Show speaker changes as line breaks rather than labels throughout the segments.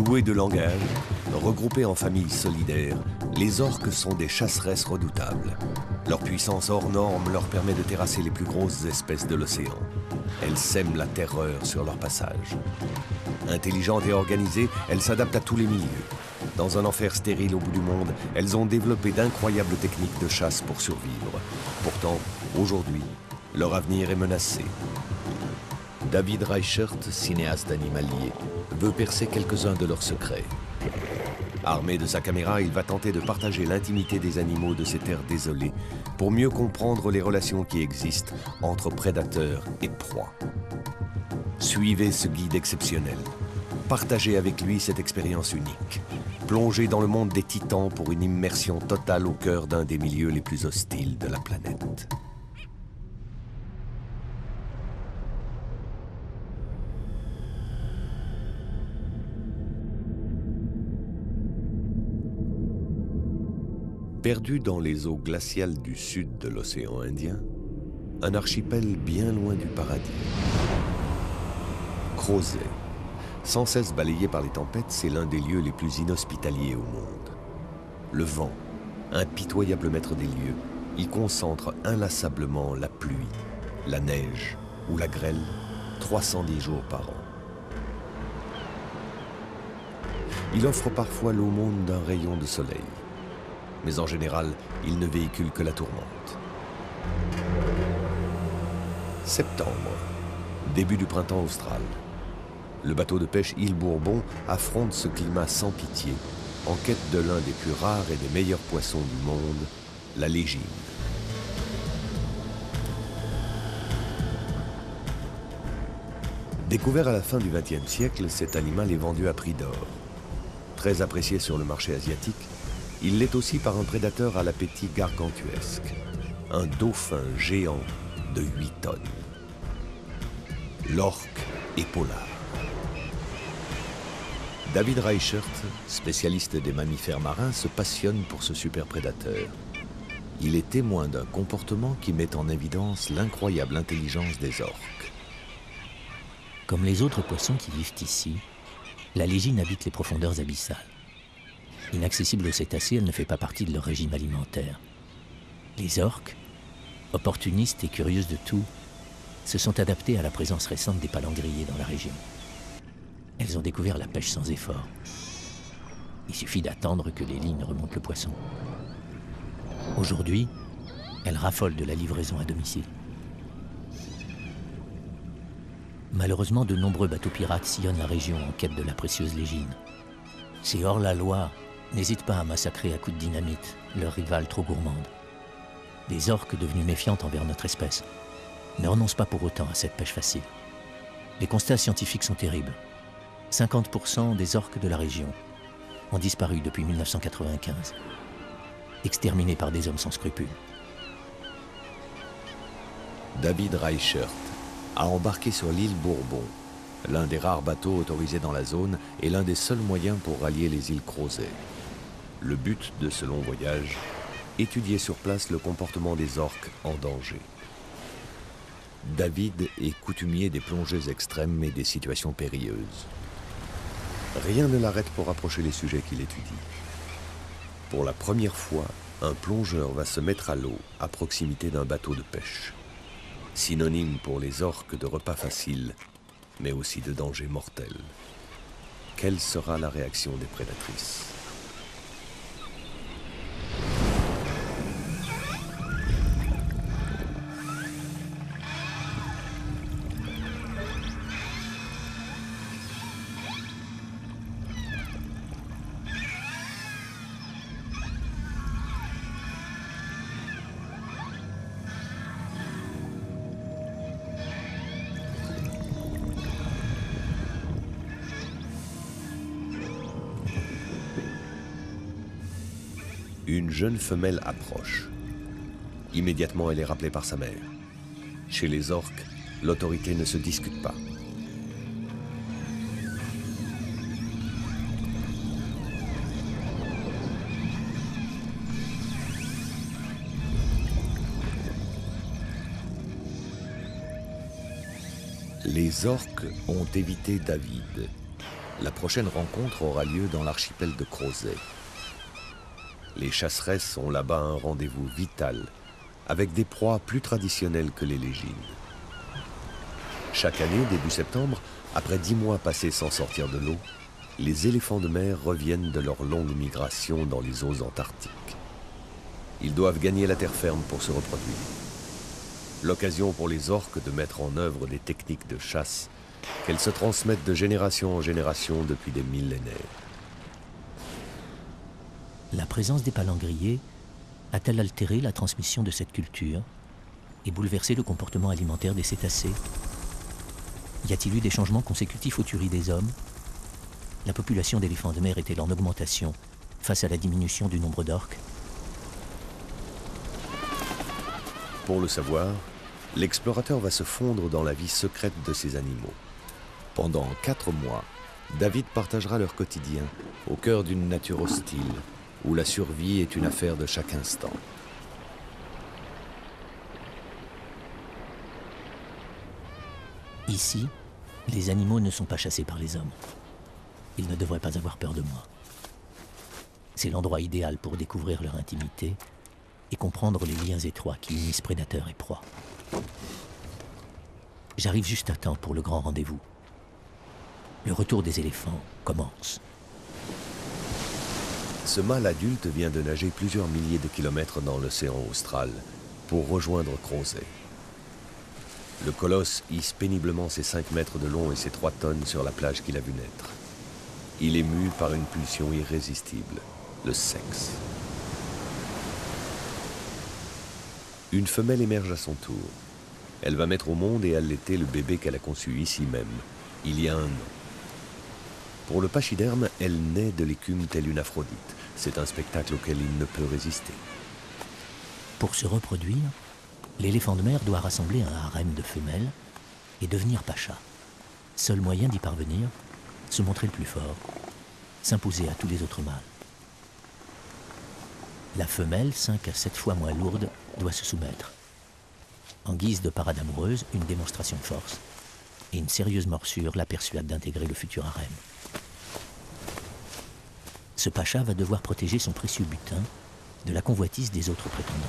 Doués de langage, regroupés en familles solidaires, les orques sont des chasseresses redoutables. Leur puissance hors norme leur permet de terrasser les plus grosses espèces de l'océan. Elles sèment la terreur sur leur passage. Intelligentes et organisées, elles s'adaptent à tous les milieux. Dans un enfer stérile au bout du monde, elles ont développé d'incroyables techniques de chasse pour survivre. Pourtant, aujourd'hui, leur avenir est menacé. David Reichert, cinéaste animalier, veut percer quelques-uns de leurs secrets. Armé de sa caméra, il va tenter de partager l'intimité des animaux de ces terres désolées pour mieux comprendre les relations qui existent entre prédateurs et proies. Suivez ce guide exceptionnel. Partagez avec lui cette expérience unique. Plongez dans le monde des titans pour une immersion totale au cœur d'un des milieux les plus hostiles de la planète. Perdu dans les eaux glaciales du sud de l'océan Indien, un archipel bien loin du paradis. Crozet, sans cesse balayé par les tempêtes, c'est l'un des lieux les plus inhospitaliers au monde. Le vent, impitoyable maître des lieux, y concentre inlassablement la pluie, la neige ou la grêle 310 jours par an. Il offre parfois l'aumône d'un rayon de soleil. Mais en général, il ne véhicule que la tourmente. Septembre, début du printemps austral. Le bateau de pêche Île Bourbon affronte ce climat sans pitié, en quête de l'un des plus rares et des meilleurs poissons du monde, la légine. Découvert à la fin du XXe siècle, cet animal est vendu à prix d'or. Très apprécié sur le marché asiatique, il l'est aussi par un prédateur à l'appétit gargantuesque, un dauphin géant de 8 tonnes. L'orque épaulard. David Reichert, spécialiste des mammifères marins, se passionne pour ce super prédateur. Il est témoin d'un comportement qui met en évidence l'incroyable intelligence des orques.
Comme les autres poissons qui vivent ici, la légine habite les profondeurs abyssales. Inaccessible aux cétacés, elle ne fait pas partie de leur régime alimentaire. Les orques, opportunistes et curieuses de tout, se sont adaptés à la présence récente des palangriers dans la région. Elles ont découvert la pêche sans effort. Il suffit d'attendre que les lignes remontent le poisson. Aujourd'hui, elles raffolent de la livraison à domicile. Malheureusement, de nombreux bateaux pirates sillonnent la région en quête de la précieuse légine. Ces hors-la-loi n'hésitent pas à massacrer à coups de dynamite leurs rivales trop gourmandes. Des orques devenues méfiantes envers notre espèce ne renoncent pas pour autant à cette pêche facile. Les constats scientifiques sont terribles. 50% des orques de la région ont disparu depuis 1995, exterminés par des hommes sans scrupules.
David Reichert a embarqué sur l'île Bourbon, l'un des rares bateaux autorisés dans la zone et l'un des seuls moyens pour rallier les îles Crozet. Le but de ce long voyage, étudier sur place le comportement des orques en danger. David est coutumier des plongées extrêmes et des situations périlleuses. Rien ne l'arrête pour approcher les sujets qu'il étudie. Pour la première fois, un plongeur va se mettre à l'eau à proximité d'un bateau de pêche. Synonyme pour les orques de repas faciles, mais aussi de danger mortel. Quelle sera la réaction des prédatrices ? Une jeune femelle approche. Immédiatement, elle est rappelée par sa mère. Chez les orques, l'autorité ne se discute pas. Les orques ont évité David. La prochaine rencontre aura lieu dans l'archipel de Crozet. Les chasseresses ont là-bas un rendez-vous vital, avec des proies plus traditionnelles que les légines. Chaque année, début septembre, après 10 mois passés sans sortir de l'eau, les éléphants de mer reviennent de leur longue migration dans les eaux antarctiques. Ils doivent gagner la terre ferme pour se reproduire. L'occasion pour les orques de mettre en œuvre des techniques de chasse qu'elles se transmettent de génération en génération depuis des millénaires.
La présence des palangriers a-t-elle altéré la transmission de cette culture et bouleversé le comportement alimentaire des cétacés? Y a-t-il eu des changements consécutifs aux tueries des hommes? La population d'éléphants de mer est-elle en augmentation face à la diminution du nombre d'orques?
Pour le savoir, l'explorateur va se fondre dans la vie secrète de ces animaux. Pendant 4 mois, David partagera leur quotidien au cœur d'une nature hostile, où la survie est une affaire de chaque instant.
Ici, les animaux ne sont pas chassés par les hommes. Ils ne devraient pas avoir peur de moi. C'est l'endroit idéal pour découvrir leur intimité et comprendre les liens étroits qui unissent prédateurs et proies. J'arrive juste à temps pour le grand rendez-vous. Le retour des éléphants commence.
Ce mâle adulte vient de nager plusieurs milliers de kilomètres dans l'océan austral pour rejoindre Crozet. Le colosse hisse péniblement ses 5 mètres de long et ses 3 tonnes sur la plage qu'il a vu naître. Il est mu par une pulsion irrésistible, le sexe. Une femelle émerge à son tour. Elle va mettre au monde et allaiter le bébé qu'elle a conçu ici même, il y a 1 an. Pour le pachyderme, elle naît de l'écume telle une Aphrodite. C'est un spectacle auquel il ne peut résister.
Pour se reproduire, l'éléphant de mer doit rassembler un harem de femelles et devenir pacha. Seul moyen d'y parvenir, se montrer le plus fort, s'imposer à tous les autres mâles. La femelle, 5 à 7 fois moins lourde, doit se soumettre. En guise de parade amoureuse, une démonstration de force et une sérieuse morsure la persuade d'intégrer le futur harem. Ce pacha va devoir protéger son précieux butin de la convoitise des autres prétendants.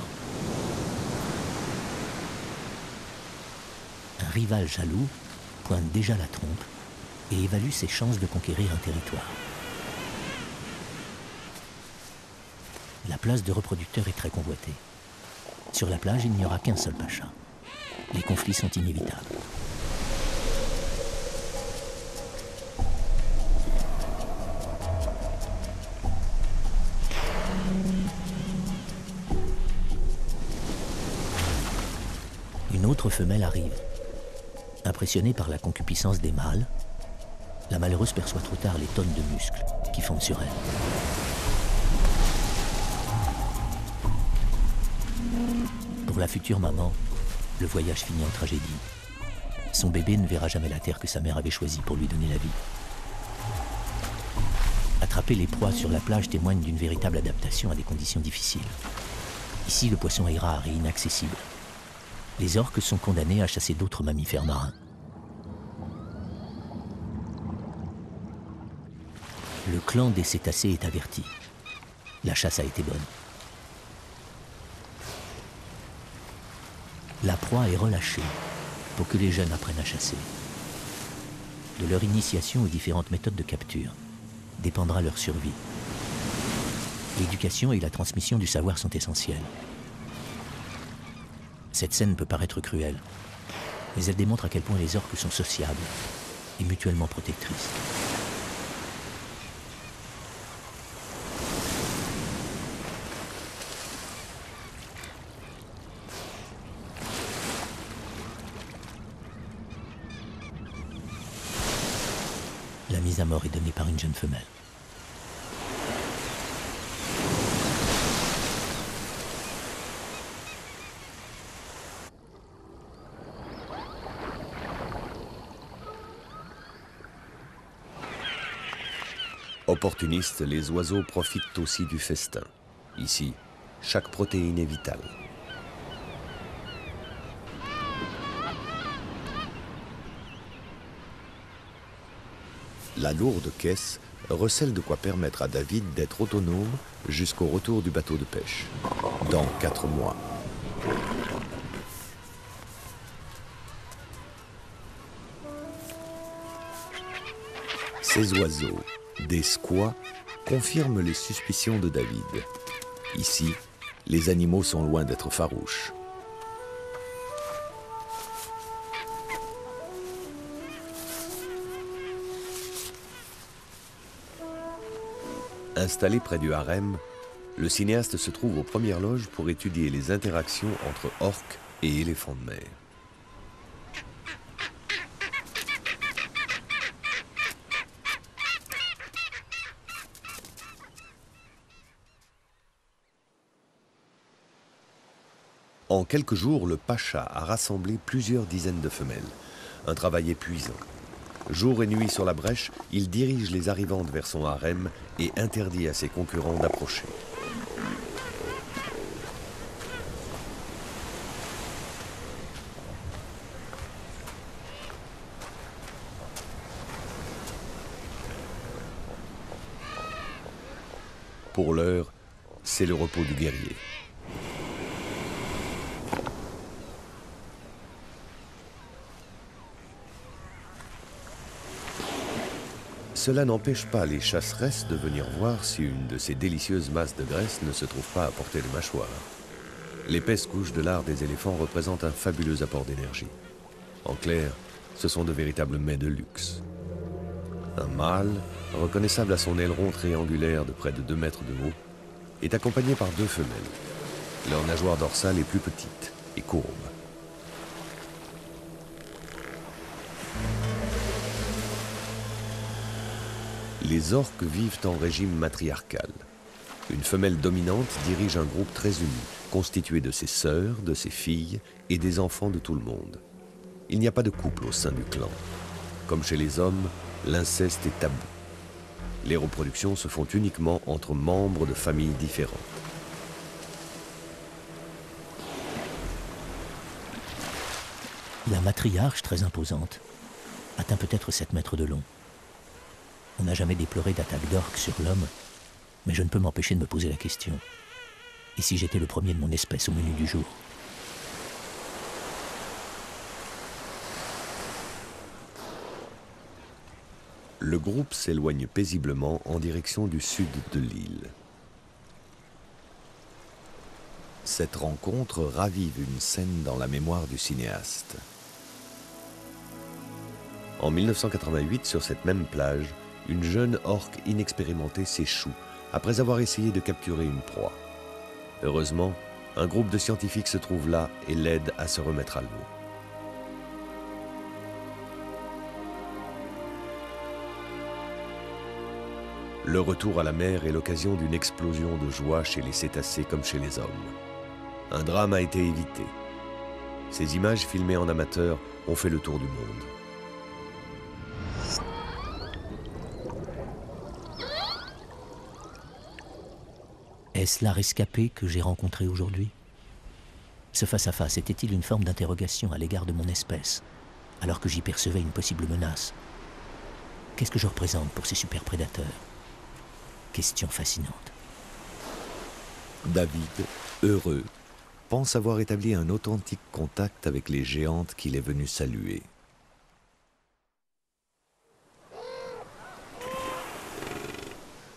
Un rival jaloux pointe déjà la trompe et évalue ses chances de conquérir un territoire. La place de reproducteur est très convoitée. Sur la plage, il n'y aura qu'un seul pacha. Les conflits sont inévitables. Une autre femelle arrive. Impressionnée par la concupiscence des mâles, la malheureuse perçoit trop tard les tonnes de muscles qui fondent sur elle. Pour la future maman, le voyage finit en tragédie. Son bébé ne verra jamais la terre que sa mère avait choisie pour lui donner la vie. Attraper les proies sur la plage témoigne d'une véritable adaptation à des conditions difficiles. Ici, le poisson est rare et inaccessible. Les orques sont condamnés à chasser d'autres mammifères marins. Le clan des cétacés est averti. La chasse a été bonne. La proie est relâchée pour que les jeunes apprennent à chasser. De leur initiation aux différentes méthodes de capture dépendra leur survie. L'éducation et la transmission du savoir sont essentielles. Cette scène peut paraître cruelle, mais elle démontre à quel point les orques sont sociables et mutuellement protectrices. La mise à mort est donnée par une jeune femelle.
Opportunistes, les oiseaux profitent aussi du festin. Ici, chaque protéine est vitale. La lourde caisse recèle de quoi permettre à David d'être autonome jusqu'au retour du bateau de pêche, dans 4 mois. Ces oiseaux, des squois, confirment les suspicions de David. Ici, les animaux sont loin d'être farouches. Installé près du harem, le cinéaste se trouve aux premières loges pour étudier les interactions entre orques et éléphants de mer. En quelques jours, le pacha a rassemblé plusieurs dizaines de femelles. Un travail épuisant. Jour et nuit sur la brèche, il dirige les arrivantes vers son harem et interdit à ses concurrents d'approcher. Pour l'heure, c'est le repos du guerrier. Cela n'empêche pas les chasseresses de venir voir si une de ces délicieuses masses de graisse ne se trouve pas à portée de mâchoire. L'épaisse couche de lard des éléphants représente un fabuleux apport d'énergie. En clair, ce sont de véritables mets de luxe. Un mâle, reconnaissable à son aileron triangulaire de près de 2 mètres de haut, est accompagné par 2 femelles. Leur nageoire dorsale est plus petite et courbe. Les orques vivent en régime matriarcal. Une femelle dominante dirige un groupe très uni, constitué de ses sœurs, de ses filles et des enfants de tout le monde. Il n'y a pas de couple au sein du clan. Comme chez les hommes, l'inceste est tabou. Les reproductions se font uniquement entre membres de familles différentes.
La matriarche, très imposante, atteint peut-être 7 mètres de long. On n'a jamais déploré d'attaque d'orques sur l'homme, mais je ne peux m'empêcher de me poser la question. Et si j'étais le premier de mon espèce au menu du jour?
Le groupe s'éloigne paisiblement en direction du sud de l'île. Cette rencontre ravive une scène dans la mémoire du cinéaste. En 1988, sur cette même plage, une jeune orque inexpérimentée s'échoue après avoir essayé de capturer une proie. Heureusement, un groupe de scientifiques se trouve là et l'aide à se remettre à l'eau. Le retour à la mer est l'occasion d'une explosion de joie chez les cétacés comme chez les hommes. Un drame a été évité. Ces images filmées en amateur ont fait le tour du monde.
Est-ce la rescapée que j'ai rencontrée aujourd'hui? Ce face-à-face était-il une forme d'interrogation à l'égard de mon espèce, alors que j'y percevais une possible menace? Qu'est-ce que je représente pour ces super prédateurs? Question fascinante.
David, heureux, pense avoir établi un authentique contact avec les géantes qu'il est venu saluer.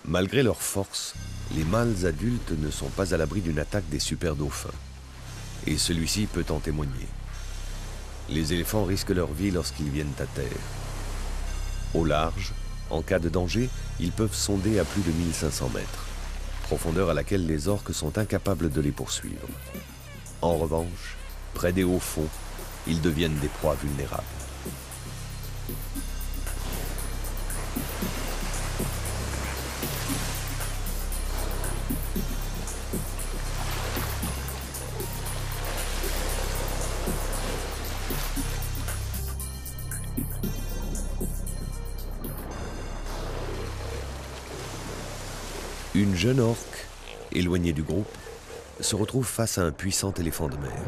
Malgré leur force, les mâles adultes ne sont pas à l'abri d'une attaque des super dauphins. Et celui-ci peut en témoigner. Les éléphants risquent leur vie lorsqu'ils viennent à terre. Au large, en cas de danger, ils peuvent sonder à plus de 1500 mètres, profondeur à laquelle les orques sont incapables de les poursuivre. En revanche, près des hauts fonds, ils deviennent des proies vulnérables. Une jeune orque, éloignée du groupe, se retrouve face à un puissant éléphant de mer.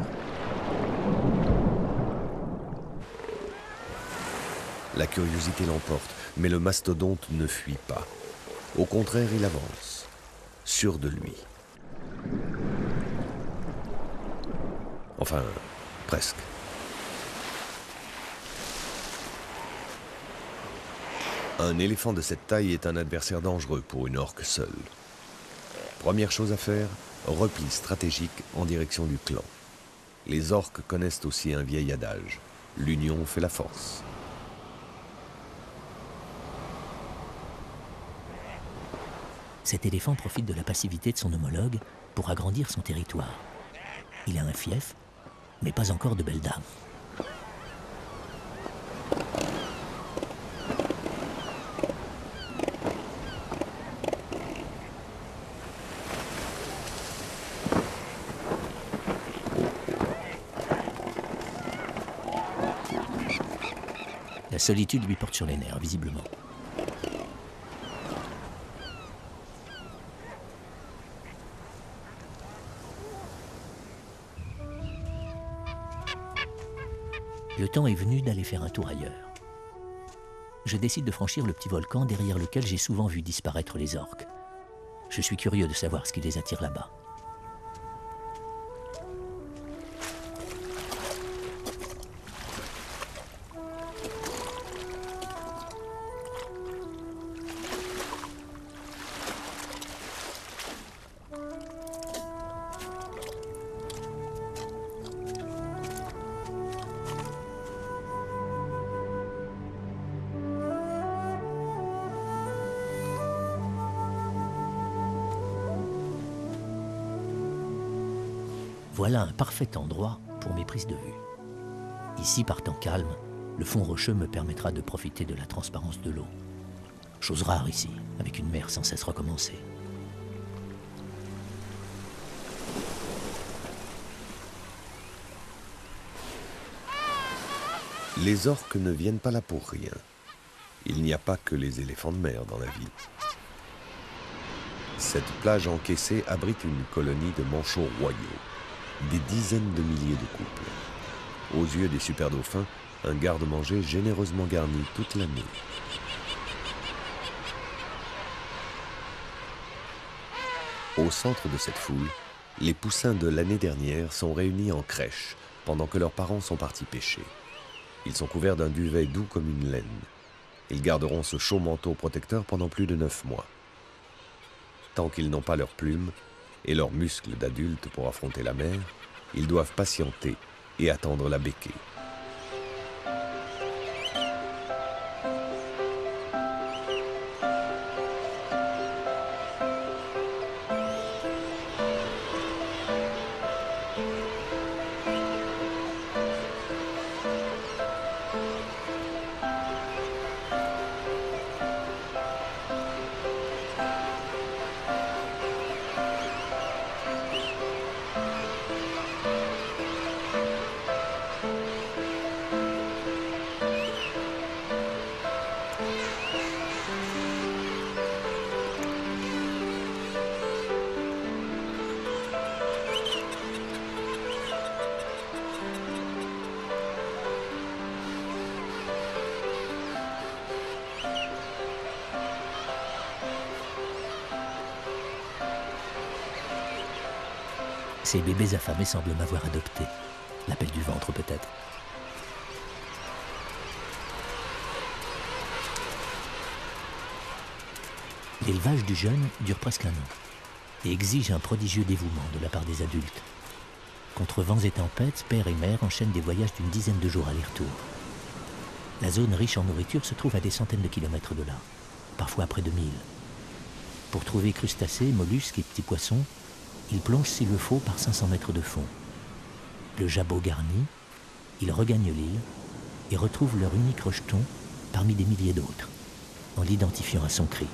La curiosité l'emporte. Mais le mastodonte ne fuit pas. Au contraire, il avance, sûr de lui. Enfin, presque. Un éléphant de cette taille est un adversaire dangereux pour une orque seule. Première chose à faire, repli stratégique en direction du clan. Les orques connaissent aussi un vieil adage. L'union fait la force.
Cet éléphant profite de la passivité de son homologue pour agrandir son territoire. Il a un fief, mais pas encore de belle dame. La solitude lui porte sur les nerfs, visiblement. Le temps est venu d'aller faire un tour ailleurs. Je décide de franchir le petit volcan derrière lequel j'ai souvent vu disparaître les orques. Je suis curieux de savoir ce qui les attire là-bas. Voilà un parfait endroit pour mes prises de vue. Ici, par temps calme, le fond rocheux me permettra de profiter de la transparence de l'eau. Chose rare ici, avec une mer sans cesse recommencée.
Les orques ne viennent pas là pour rien. Il n'y a pas que les éléphants de mer dans la ville. Cette plage encaissée abrite une colonie de manchots royaux. Des dizaines de milliers de couples. Aux yeux des superdauphins, un garde-manger généreusement garni toute l'année. Au centre de cette foule, les poussins de l'année dernière sont réunis en crèche, pendant que leurs parents sont partis pêcher. Ils sont couverts d'un duvet doux comme une laine. Ils garderont ce chaud manteau protecteur pendant plus de 9 mois. Tant qu'ils n'ont pas leurs plumes, et leurs muscles d'adultes pour affronter la mer, ils doivent patienter et attendre la béquée.
Ces bébés affamés semblent m'avoir adopté. L'appel du ventre peut-être. L'élevage du jeune dure presque 1 an et exige un prodigieux dévouement de la part des adultes. Contre vents et tempêtes, père et mère enchaînent des voyages d'une dizaine de jours aller-retour. La zone riche en nourriture se trouve à des centaines de kilomètres de là, parfois à près de 1000. Pour trouver crustacés, mollusques et petits poissons, ils plongent s'il le faut par 500 mètres de fond. Le jabot garni, ils regagnent l'île et retrouvent leur unique rejeton parmi des milliers d'autres, en l'identifiant à son cri.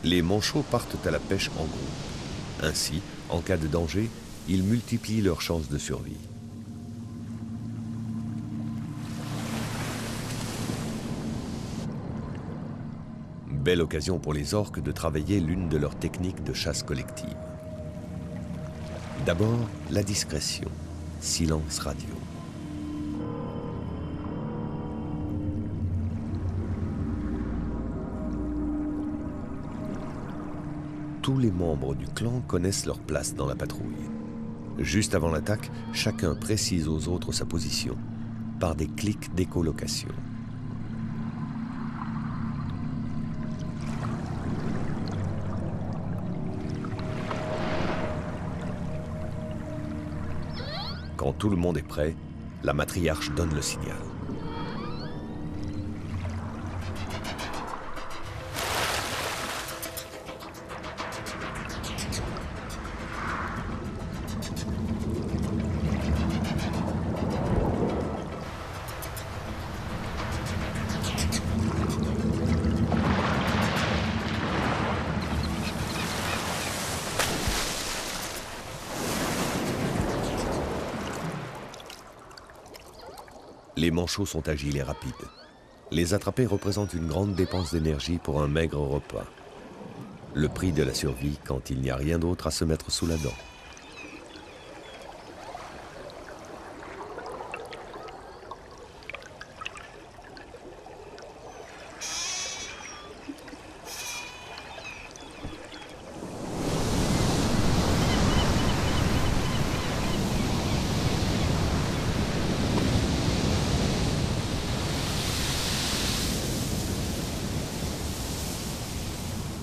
Les manchots partent à la pêche en groupe. Ainsi, en cas de danger, ils multiplient leurs chances de survie. Belle occasion pour les orques de travailler l'une de leurs techniques de chasse collective. D'abord, la discrétion, silence radio. tous les membres du clan connaissent leur place dans la patrouille. Juste avant l'attaque, chacun précise aux autres sa position, par des clics d'écholocation. Quand tout le monde est prêt, la matriarche donne le signal. Les manchots sont agiles et rapides. Les attraper représente une grande dépense d'énergie pour un maigre repas. Le prix de la survie quand il n'y a rien d'autre à se mettre sous la dent.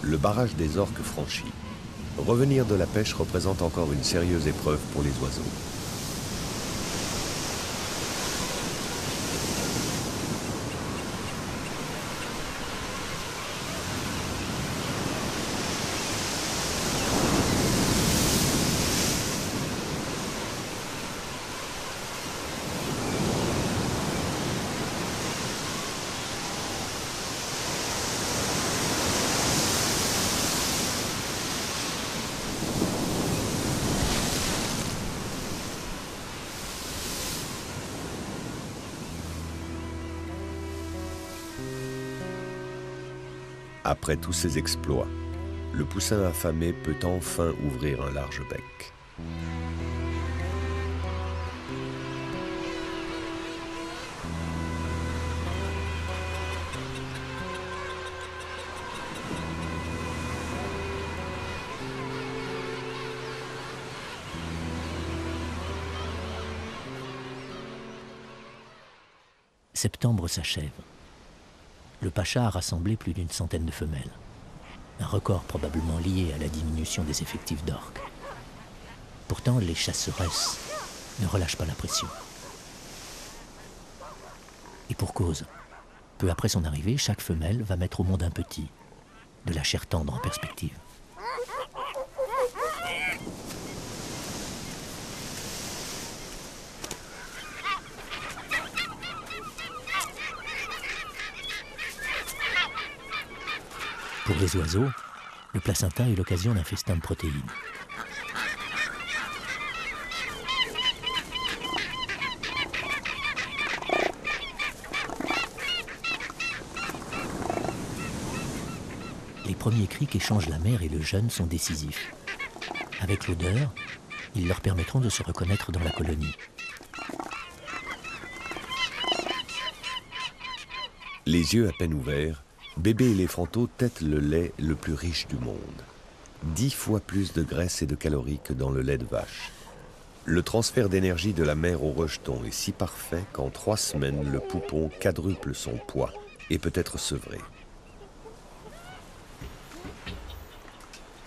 Le barrage des orques franchi. Revenir de la pêche représente encore une sérieuse épreuve pour les oiseaux. Après tous ces exploits, le poussin affamé peut enfin ouvrir un large bec.
Septembre s'achève. Le pacha a rassemblé plus d'une centaine de femelles. Un record probablement lié à la diminution des effectifs d'orques. Pourtant, les chasseresses ne relâchent pas la pression. Et pour cause, peu après son arrivée, chaque femelle va mettre au monde un petit, de la chair tendre en perspective. Pour les oiseaux, le placenta est l'occasion d'un festin de protéines. Les premiers cris qu'échangent la mère et le jeune sont décisifs. Avec l'odeur, ils leur permettront de se reconnaître dans la colonie.
Les yeux à peine ouverts, bébé éléphanteau tète le lait le plus riche du monde. 10 fois plus de graisse et de calories que dans le lait de vache. Le transfert d'énergie de la mère au rejeton est si parfait qu'en 3 semaines, le poupon quadruple son poids et peut être sevré.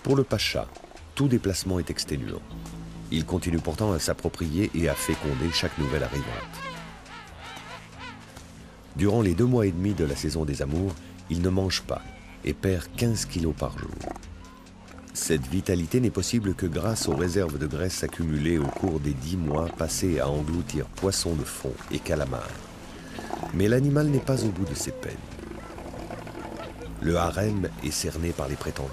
Pour le pacha, tout déplacement est exténuant. Il continue pourtant à s'approprier et à féconder chaque nouvelle arrivante. Durant les 2 mois et demi de la saison des amours, il ne mange pas et perd 15 kilos par jour. Cette vitalité n'est possible que grâce aux réserves de graisse accumulées au cours des 10 mois passés à engloutir poissons de fond et calamars. Mais l'animal n'est pas au bout de ses peines. Le harem est cerné par les prétendants.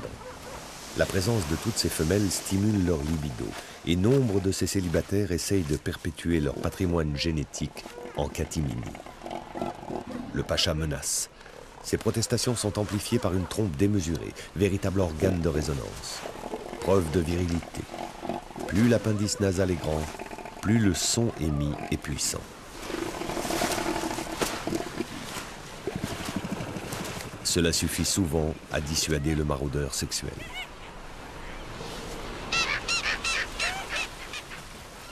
La présence de toutes ces femelles stimule leur libido et nombre de ces célibataires essayent de perpétuer leur patrimoine génétique en catimini. Le pacha menace. Ces protestations sont amplifiées par une trompe démesurée, véritable organe de résonance. Preuve de virilité. Plus l'appendice nasal est grand, plus le son émis est puissant. Cela suffit souvent à dissuader le maraudeur sexuel.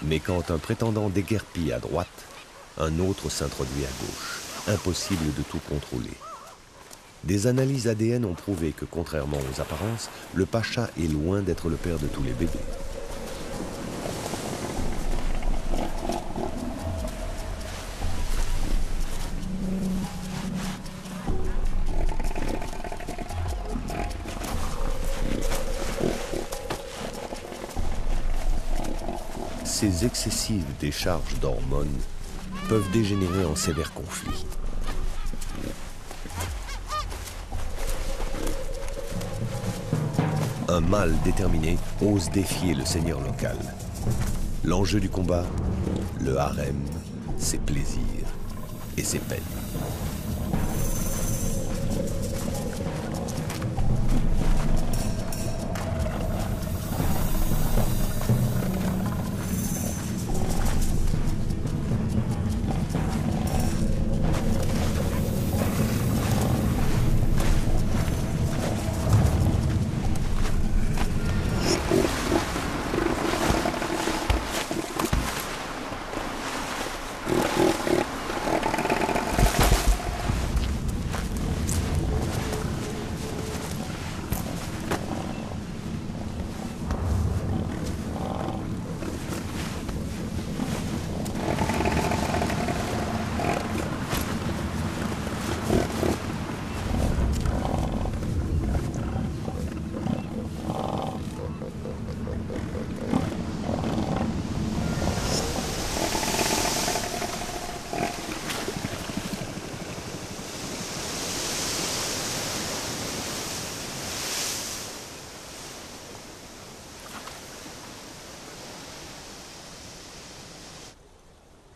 Mais quand un prétendant déguerpit à droite, un autre s'introduit à gauche. Impossible de tout contrôler. Des analyses ADN ont prouvé que, contrairement aux apparences, le pacha est loin d'être le père de tous les bébés. Ces excessives décharges d'hormones peuvent dégénérer en sévères conflits. Un mâle déterminé ose défier le seigneur local. L'enjeu du combat, le harem, ses plaisirs et ses peines.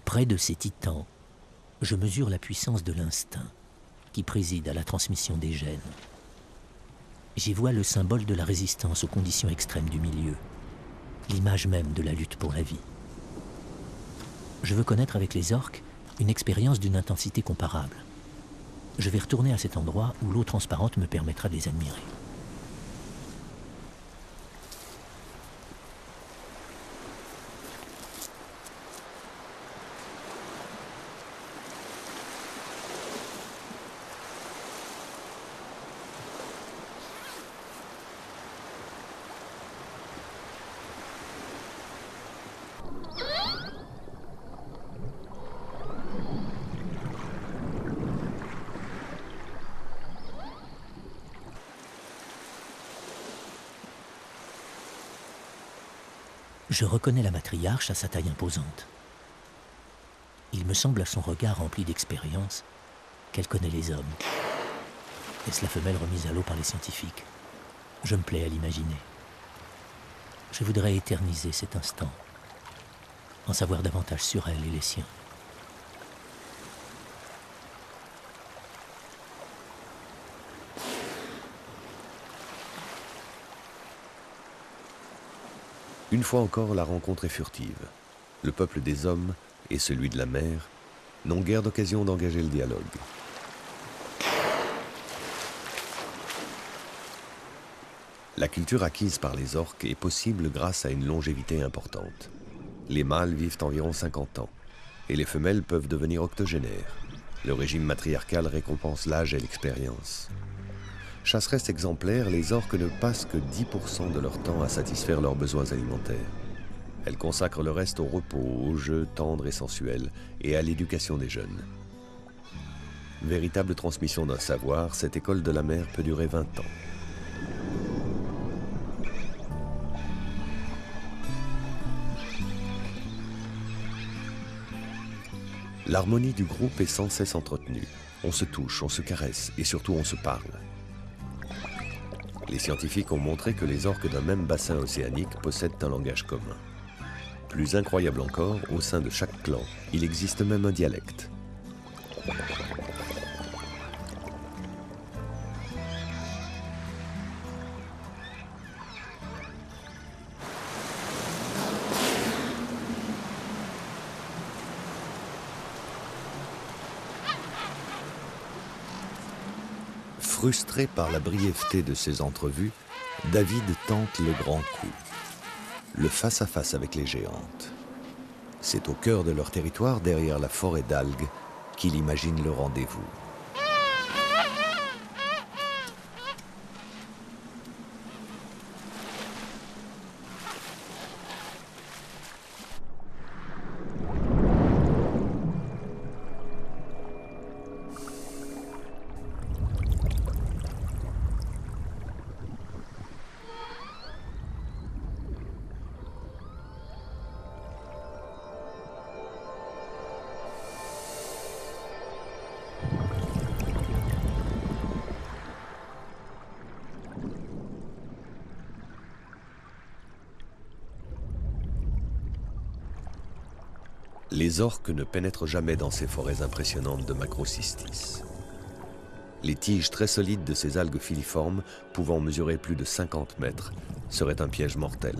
Près de ces titans, je mesure la puissance de l'instinct qui préside à la transmission des gènes. J'y vois le symbole de la résistance aux conditions extrêmes du milieu, l'image même de la lutte pour la vie. Je veux connaître avec les orques une expérience d'une intensité comparable. Je vais retourner à cet endroit où l'eau transparente me permettra de les admirer. Je reconnais la matriarche à sa taille imposante. Il me semble à son regard rempli d'expérience qu'elle connaît les hommes. Est-ce la femelle remise à l'eau par les scientifiques? Je me plais à l'imaginer. Je voudrais éterniser cet instant, en savoir davantage sur elle et les siens.
Une fois encore, la rencontre est furtive. Le peuple des hommes et celui de la mer n'ont guère d'occasion d'engager le dialogue. La culture acquise par les orques est possible grâce à une longévité importante. Les mâles vivent environ 50 ans et les femelles peuvent devenir octogénaires. Le régime matriarcal récompense l'âge et l'expérience. Chasseresses exemplaires, les orques ne passent que 10% de leur temps à satisfaire leurs besoins alimentaires. Elles consacrent le reste au repos, aux jeux tendres et sensuels et à l'éducation des jeunes. Véritable transmission d'un savoir, cette école de la mer peut durer 20 ans. L'harmonie du groupe est sans cesse entretenue. On se touche, on se caresse et surtout on se parle. Les scientifiques ont montré que les orques d'un même bassin océanique possèdent un langage commun. Plus incroyable encore, au sein de chaque clan, il existe même un dialecte. Frustré par la brièveté de ces entrevues, David tente le grand coup, le face-à-face avec les géantes. C'est au cœur de leur territoire, derrière la forêt d'algues, qu'il imagine le rendez-vous. Les orques ne pénètrent jamais dans ces forêts impressionnantes de Macrocystis. Les tiges très solides de ces algues filiformes, pouvant mesurer plus de 50 mètres, seraient un piège mortel.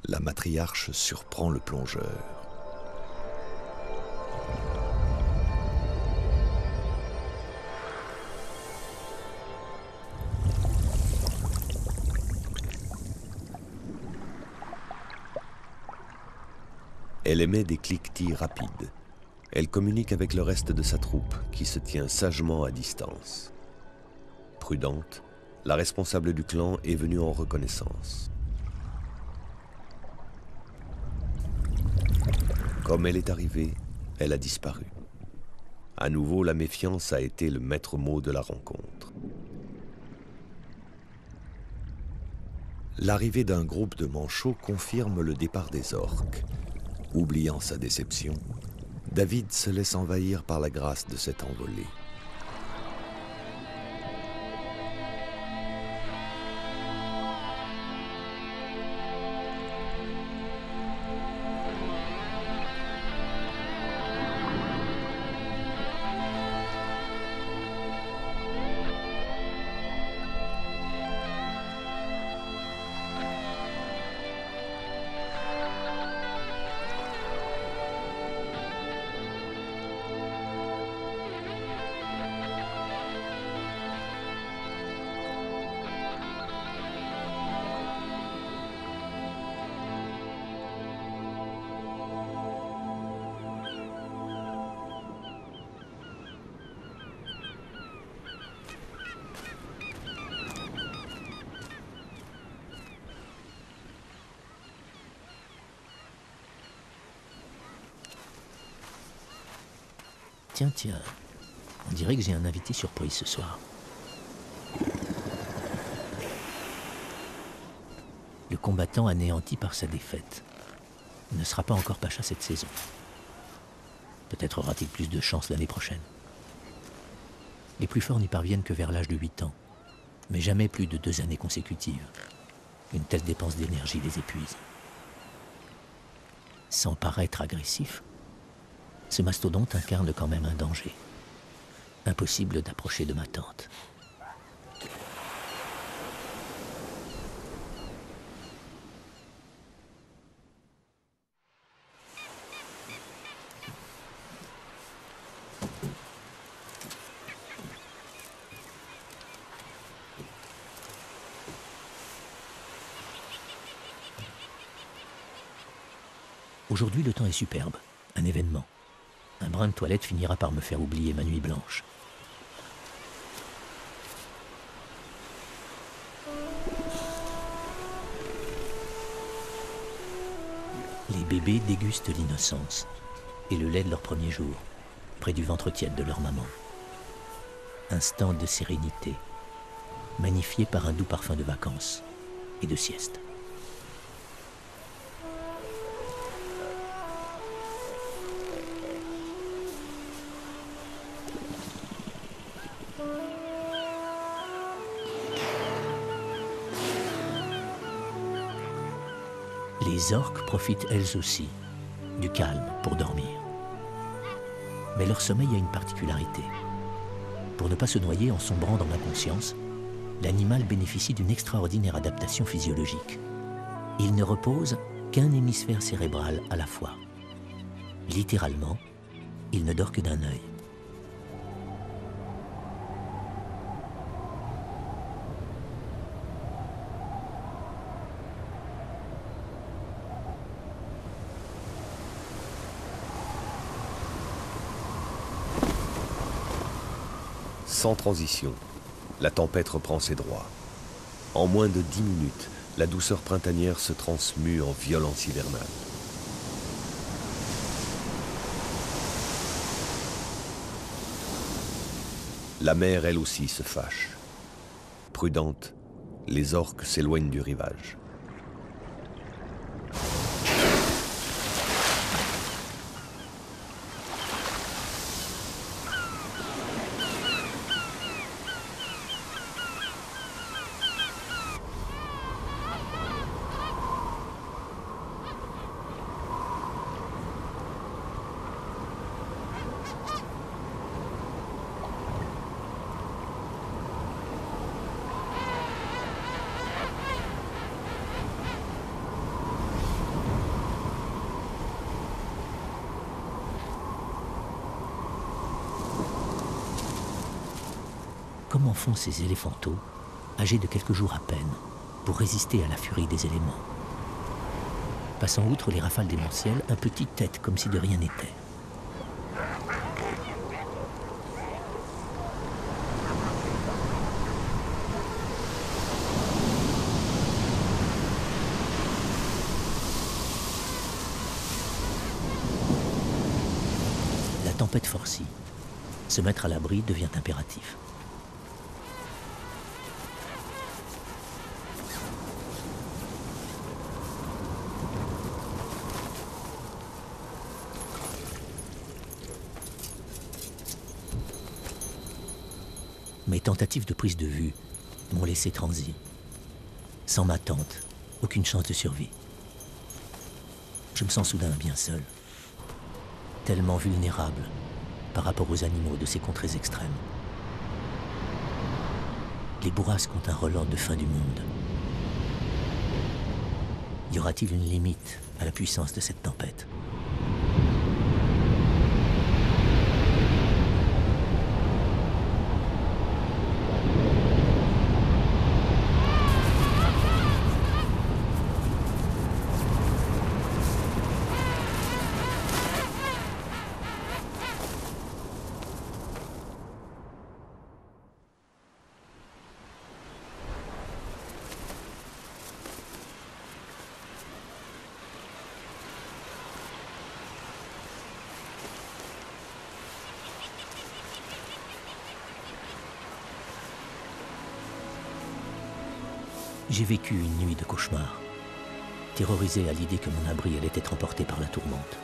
La matriarche surprend le plongeur. Elle émet des cliquetis rapides. Elle communique avec le reste de sa troupe, qui se tient sagement à distance. Prudente, la responsable du clan est venue en reconnaissance. Comme elle est arrivée, elle a disparu. À nouveau, la méfiance a été le maître mot de la rencontre. L'arrivée d'un groupe de manchots confirme le départ des orques. Oubliant sa déception, David se laisse envahir par la grâce de cette envolée.
Tiens, on dirait que j'ai un invité surprise ce soir. Le combattant anéanti par sa défaite ne sera pas encore pacha cette saison. Peut-être aura-t-il plus de chance l'année prochaine. Les plus forts n'y parviennent que vers l'âge de 8 ans, mais jamais plus de 2 années consécutives. Une telle dépense d'énergie les épuise. Sans paraître agressif, ce mastodonte incarne quand même un danger. Impossible d'approcher de ma tente. Aujourd'hui, le temps est superbe, un événement. Un brin de toilette finira par me faire oublier ma nuit blanche. Les bébés dégustent l'innocence et le lait de leur premier jour, près du ventre tiède de leur maman. Instant de sérénité, magnifié par un doux parfum de vacances et de sieste. Les orques profitent elles aussi du calme pour dormir. Mais leur sommeil a une particularité. Pour ne pas se noyer en sombrant dans l'inconscience, l'animal bénéficie d'une extraordinaire adaptation physiologique. Il ne repose qu'un hémisphère cérébral à la fois. Littéralement, il ne dort que d'un œil.
Sans transition, la tempête reprend ses droits. En moins de 10 minutes, la douceur printanière se transmue en violence hivernale. La mer, elle aussi, se fâche. Prudentes, les orques s'éloignent du rivage.
Comment font ces éléphantaux, âgés de quelques jours à peine, pour résister à la furie des éléments? Passant outre les rafales démentielles, un petit tête comme si de rien n'était. La tempête forcit. Se mettre à l'abri devient impératif. Mes tentatives de prise de vue m'ont laissé transi. Sans ma tente, aucune chance de survie. Je me sens soudain bien seul, tellement vulnérable par rapport aux animaux de ces contrées extrêmes. Les bourrasques ont un relent de fin du monde. Y aura-t-il une limite à la puissance de cette tempête ? J'ai vécu une nuit de cauchemar, terrorisé à l'idée que mon abri allait être emporté par la tourmente.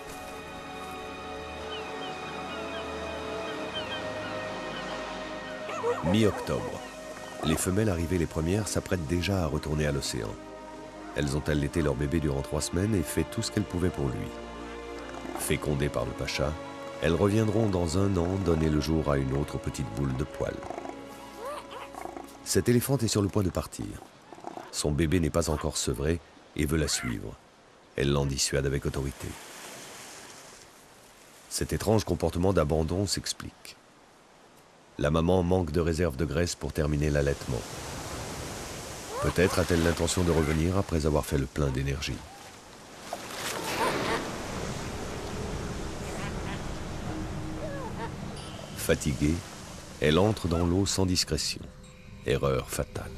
Mi-octobre. Les femelles arrivées les premières s'apprêtent déjà à retourner à l'océan. Elles ont allaité leur bébé durant 3 semaines et fait tout ce qu'elles pouvaient pour lui. Fécondées par le pacha, elles reviendront dans 1 an donner le jour à une autre petite boule de poil. Cette éléphante est sur le point de partir. Son bébé n'est pas encore sevré et veut la suivre. Elle l'en dissuade avec autorité. Cet étrange comportement d'abandon s'explique. La maman manque de réserve de graisse pour terminer l'allaitement. Peut-être a-t-elle l'intention de revenir après avoir fait le plein d'énergie. Fatiguée, elle entre dans l'eau sans discrétion. Erreur fatale.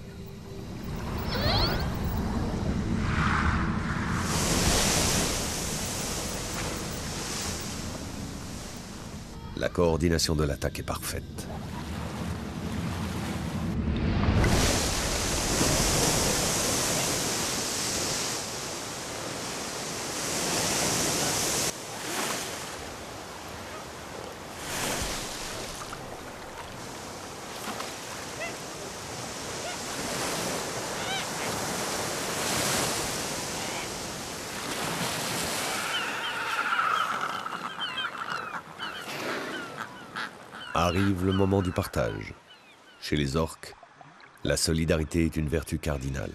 La coordination de l'attaque est parfaite. Arrive le moment du partage. Chez les orques, la solidarité est une vertu cardinale.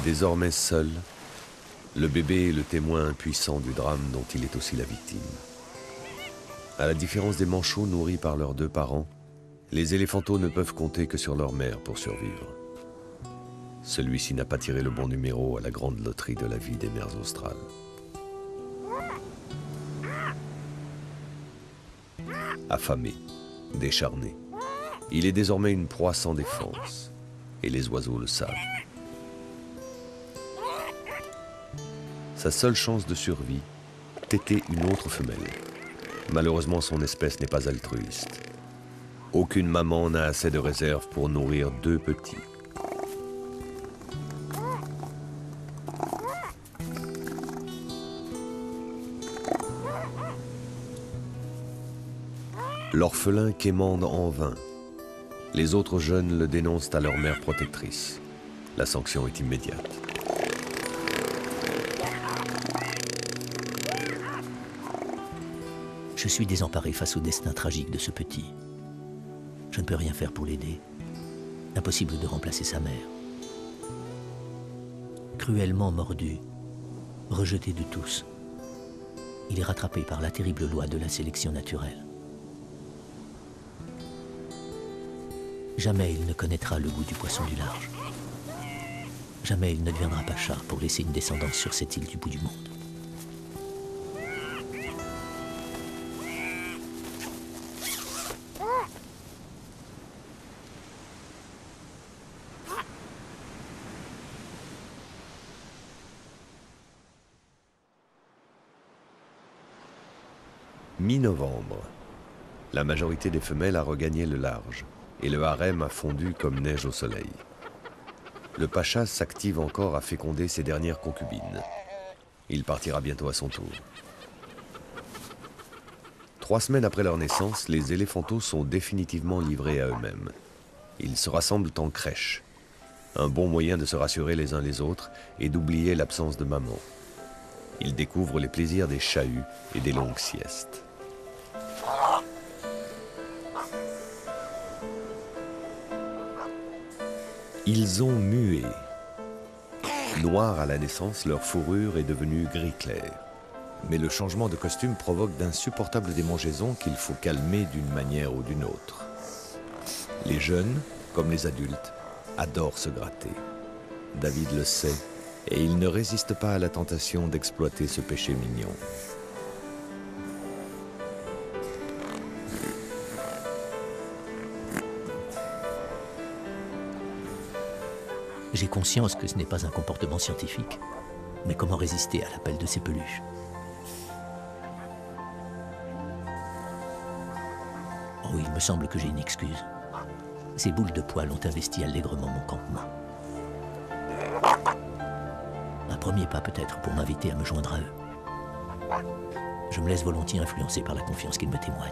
Désormais seul, le bébé est le témoin impuissant du drame dont il est aussi la victime. À la différence des manchots nourris par leurs 2 parents, les éléphanteaux ne peuvent compter que sur leur mère pour survivre. Celui-ci n'a pas tiré le bon numéro à la grande loterie de la vie des mers australes. Affamé, décharné, il est désormais une proie sans défense, et les oiseaux le savent. Sa seule chance de survie, téter une autre femelle. Malheureusement, son espèce n'est pas altruiste. Aucune maman n'a assez de réserve pour nourrir 2 petits. L'orphelin quémande en vain. Les autres jeunes le dénoncent à leur mère protectrice. La sanction est immédiate.
Je suis désemparé face au destin tragique de ce petit. Je ne peux rien faire pour l'aider. Impossible de remplacer sa mère. Cruellement mordu, rejeté de tous, il est rattrapé par la terrible loi de la sélection naturelle. Jamais il ne connaîtra le goût du poisson du large. Jamais il ne deviendra pacha pour laisser une descendance sur cette île du bout du monde.
Mi-novembre, la majorité des femelles a regagné le large et le harem a fondu comme neige au soleil. Le pacha s'active encore à féconder ses dernières concubines. Il partira bientôt à son tour. 3 semaines après leur naissance, les éléphanteaux sont définitivement livrés à eux-mêmes. Ils se rassemblent en crèche. Un bon moyen de se rassurer les uns les autres et d'oublier l'absence de maman. Ils découvrent les plaisirs des chahuts et des longues siestes. Ils ont mué. Noir à la naissance, leur fourrure est devenue gris clair. Mais le changement de costume provoque d'insupportables démangeaisons qu'il faut calmer d'une manière ou d'une autre. Les jeunes, comme les adultes, adorent se gratter. David le sait, et il ne résiste pas à la tentation d'exploiter ce péché mignon.
J'ai conscience que ce n'est pas un comportement scientifique, mais comment résister à l'appel de ces peluches? Oh, il me semble que j'ai une excuse. Ces boules de poils ont investi allègrement mon campement. Un premier pas peut-être pour m'inviter à me joindre à eux. Je me laisse volontiers influencer par la confiance qu'ils me témoignent.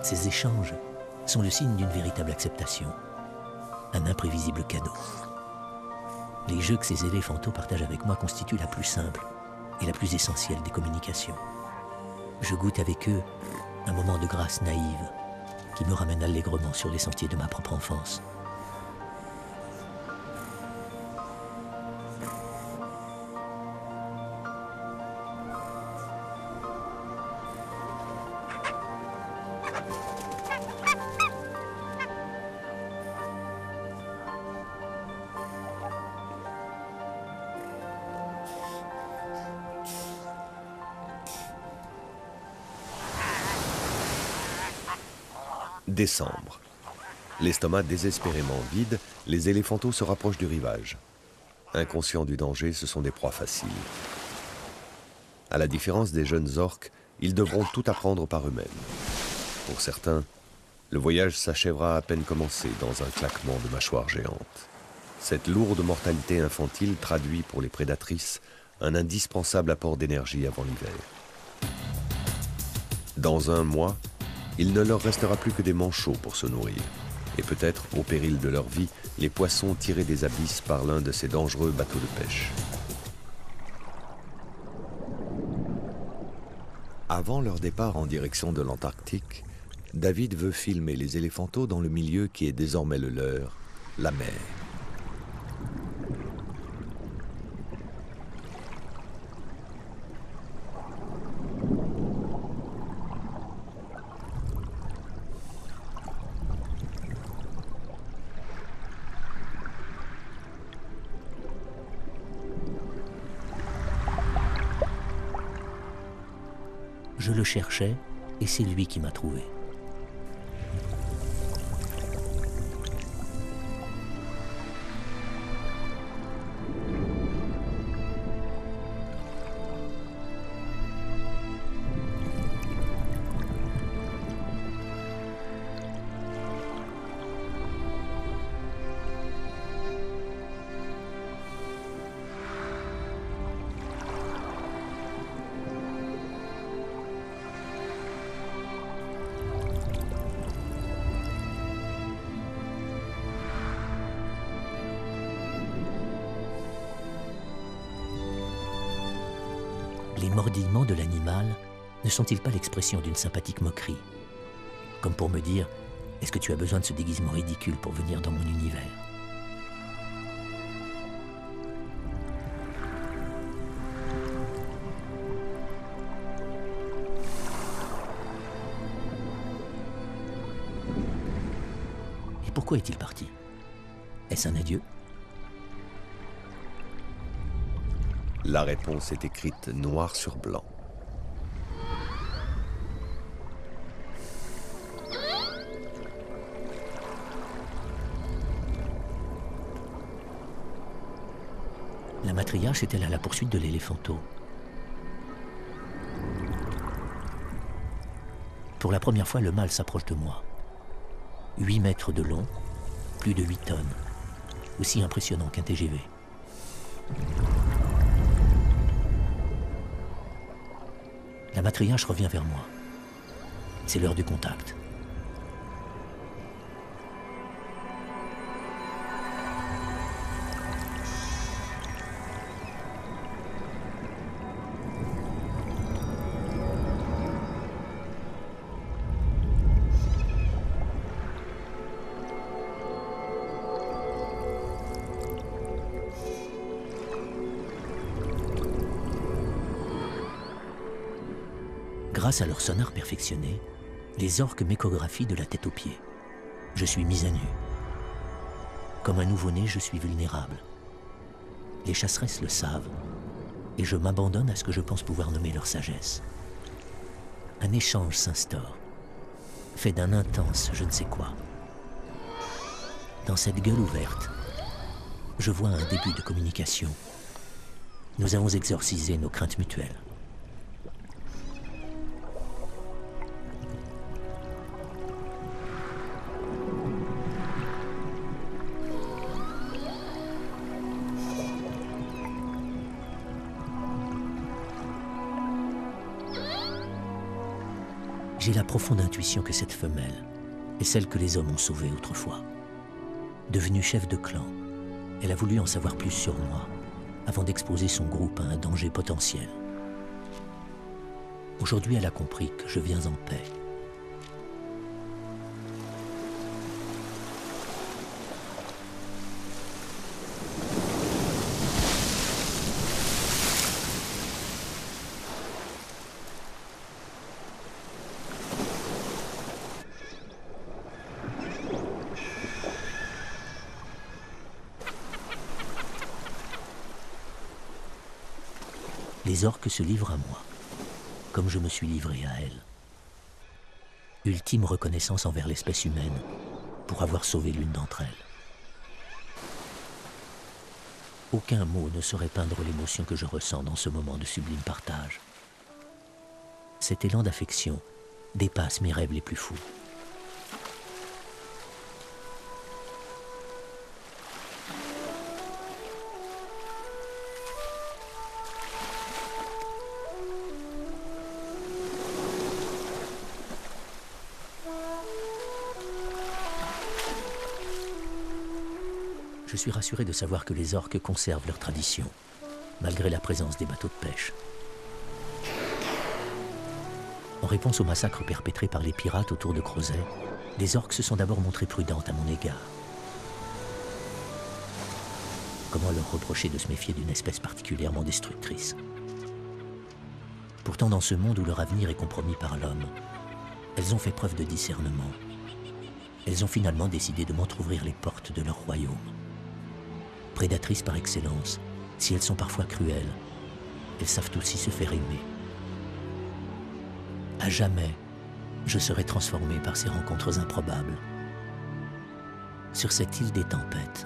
Ces échanges sont le signe d'une véritable acceptation, un imprévisible cadeau. Les jeux que ces éléphanteaux partagent avec moi constituent la plus simple et la plus essentielle des communications. Je goûte avec eux un moment de grâce naïve qui me ramène allègrement sur les sentiers de ma propre enfance.
Décembre. L'estomac désespérément vide, les éléphanteaux se rapprochent du rivage. Inconscients du danger, ce sont des proies faciles. À la différence des jeunes orques, ils devront tout apprendre par eux-mêmes. Pour certains, le voyage s'achèvera à peine commencé dans un claquement de mâchoires géantes. Cette lourde mortalité infantile traduit pour les prédatrices un indispensable apport d'énergie avant l'hiver. Dans un mois, il ne leur restera plus que des manchots pour se nourrir. Et peut-être, au péril de leur vie, les poissons tirés des abysses par l'un de ces dangereux bateaux de pêche. Avant leur départ en direction de l'Antarctique, David veut filmer les éléphanteaux dans le milieu qui est désormais le leur, la mer.
Je le cherchais et c'est lui qui m'a trouvé. Les mordillements de l'animal ne sont-ils pas l'expression d'une sympathique moquerie? Comme pour me dire, est-ce que tu as besoin de ce déguisement ridicule pour venir dans mon univers? Et pourquoi est-il parti? Est-ce un adieu?
La réponse est écrite noir sur blanc.
La matriarche est-elle à la poursuite de l'éléphanteau? Pour la première fois, le mâle s'approche de moi. 8 mètres de long, plus de 8 tonnes. Aussi impressionnant qu'un TGV. La matriarche revient vers moi. C'est l'heure du contact. Grâce à leur sonar perfectionné, les orques m'échographient de la tête aux pieds. Je suis mis à nu. Comme un nouveau-né, je suis vulnérable. Les chasseresses le savent, et je m'abandonne à ce que je pense pouvoir nommer leur sagesse. Un échange s'instaure, fait d'un intense je ne sais quoi. Dans cette gueule ouverte, je vois un début de communication. Nous avons exorcisé nos craintes mutuelles. J'ai la profonde intuition que cette femelle est celle que les hommes ont sauvée autrefois. Devenue chef de clan, elle a voulu en savoir plus sur moi avant d'exposer son groupe à un danger potentiel. Aujourd'hui, elle a compris que je viens en paix. Les orques se livrent à moi, comme je me suis livré à elles. Ultime reconnaissance envers l'espèce humaine pour avoir sauvé l'une d'entre elles. Aucun mot ne saurait peindre l'émotion que je ressens dans ce moment de sublime partage. Cet élan d'affection dépasse mes rêves les plus fous. je suis rassuré de savoir que les orques conservent leurs traditions, malgré la présence des bateaux de pêche. En réponse au massacre perpétré par les pirates autour de Crozet, les orques se sont d'abord montrées prudentes à mon égard. Comment leur reprocher de se méfier d'une espèce particulièrement destructrice? Pourtant, dans ce monde où leur avenir est compromis par l'homme, elles ont fait preuve de discernement. Elles ont finalement décidé de m'entrouvrir les portes de leur royaume. Prédatrices par excellence, si elles sont parfois cruelles, elles savent aussi se faire aimer. À jamais, je serai transformé par ces rencontres improbables. Sur cette île des tempêtes,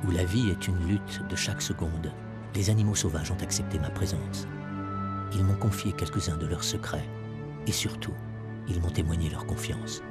où la vie est une lutte de chaque seconde, les animaux sauvages ont accepté ma présence. Ils m'ont confié quelques-uns de leurs secrets et surtout, ils m'ont témoigné leur confiance.